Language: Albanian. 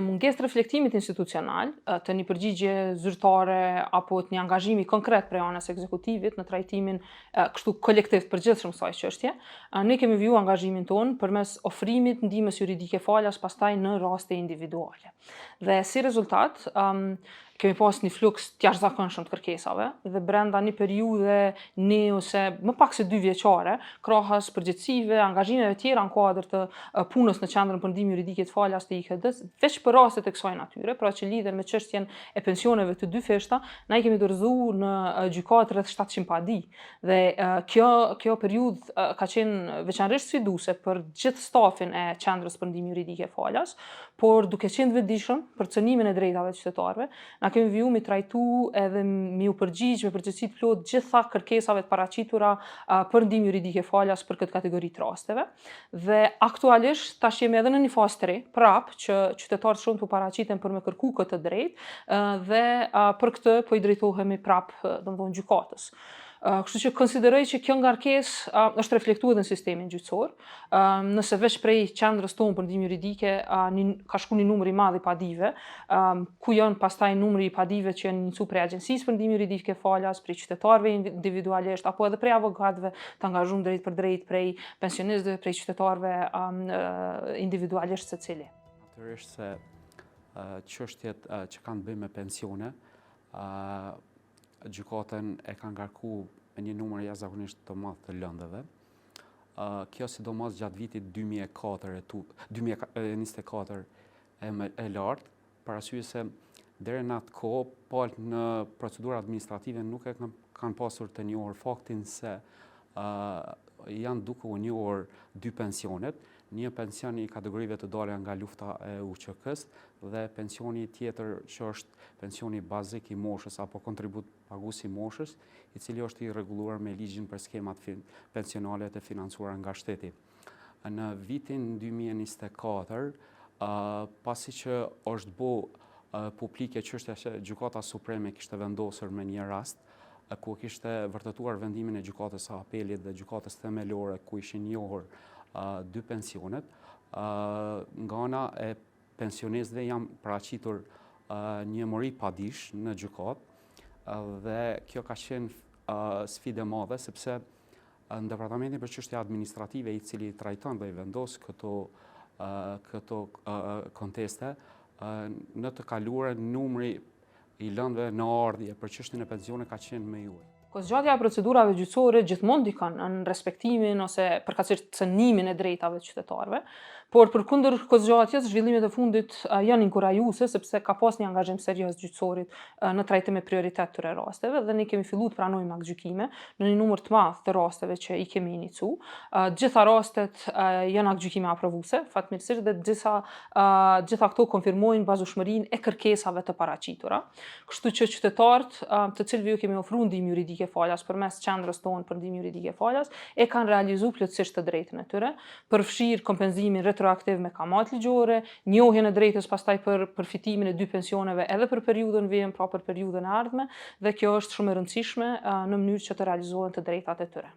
mungesë të reflektimit institucional, të një përgjigje zyrtare apo të një angazhimi konkret prej anës ekzekutivit në trajtimin kështu kolektiv të përgjithshëm kësaj çështje, ne kemi viju angazhimin tonë përmes ofrimit ndihmës juridike falas pastaj në raste individuale. Dhe si rezultat, kemi pas një fluks të jashtëzakonshëm të kërkesave dhe brenda një periudhe ose më pak se 2 vjeçare, krahas përgjegjësive, angazhimeve tjera në kuadër të punës në Qendrën për Ndihmë Juridike të Falas të IKD-s, veç për raste të kësaj natyre, pra që lidhen me çështjen e pensioneve të dy feshta, na i kemi dorëzuar në gjykatë rreth 700 padi. Dhe kjo periudhë ka qenë veçanërisht sfiduese për gjithë stafin e Qendrës për Ndihmë Juridike Falas, por duke qenë vetëdijshëm për cënimin e drejtave të qytetarëve, na kemi viju mi trajtu edhe mi u përgjigj me përgjegjësi të plotë gjitha kërkesave të paraqitura për ndihmë juridike falas për këtë kategori të rasteve. Dhe aktualisht tash jemi edhe në një fazë të re, prap që qytetarët shumë të paraqiten për me kërku këtë drejtë dhe për këtë po i drejtohemi prap domethënë gjykatës. Kështu që konsideroj që kjo ngarkesë është reflektuar në sistemin gjyqësor. Nëse veç prej qendrës tonë për ndihmë juridike ka shku një numër i madh i padive, ku janë pastaj numri i padive që janë njësu prej agjencisë për ndihmë juridike falas, prej qytetarëve individualisht, apo edhe prej avokatëve të angazhuar drejt për drejt, prej pensionistëve, prej qytetarëve individualisht secili. Natyrisht se çështjet që kanë të bëjnë me pensione, gjykatën e ka ngarku me një numër jashtëzakonisht të madh të lëndëve. Kjo sidomos gjatë vitit 2024 e lartë, për arsye se deri në atë kohë palët në procedura administrative nuk e kanë pasur të njohur faktin se janë duke u njohur 2 pensionet, një pension i kategorive të dalë nga lufta e UÇK-s dhe pensioni tjetër që është pensioni bazik i moshës apo kontribut pagues i moshës, i cili është i rregulluar me ligjin për skemat pensionale të financuara nga shteti. Në vitin 2024, pasi që është bu publike çështja që Gjykata Supreme kishte vendosur me një rast, ku kishte vërtetuar vendimin e Gjykatës së Apelit dhe Gjykatës Themelore ku ishin njohur 2 pensionet, nga ana e pensionistëve janë paraqitur një mori padish në gjykatë dhe kjo ka qenë sfidë e madhe sepse në Departamentin për çështje administrative i cili trajton dhe i vendos këto konteste, në të kaluarën numri i lëndëve në ardhje për çështjen e pensionit ka qenë më i ulët. Kozgjatja e procedurave gjyqësore gjithmonë ndikon në respektimin ose përkatësisht cënimin e drejtave të qytetarëve, por përkundër kozgjatjes, zhvillimet e fundit janë inkurajuese sepse ka pas një angazhim serioz gjyqësorit në trajtim me prioritet këtyre rasteve dhe ne kemi filluar të pranojmë aktgjykime në një numër të madh të rasteve që i kemi inicu. Gjitha rastet janë aktgjykime aprovuese, fatmirësisht dhe gjitha këto konfirmojnë bazueshmërinë e kërkesave të paraqitura. Kështu që qytetarët, të cilëve ju kemi ofruar ndihmë juridike falas përmes qendrës tonë për ndihmë juridike falas, e kanë realizuar plotësisht të drejtën e tyre, përfshir kompenzimin retroaktiv me kamatë ligjore, njohjen e drejtës pastaj për përfitimin e 2 pensioneve edhe për periudhën vijim, pra për periudhën e ardhme, dhe kjo është shumë e rëndësishme në mënyrë që të realizohen të drejtat e tyre.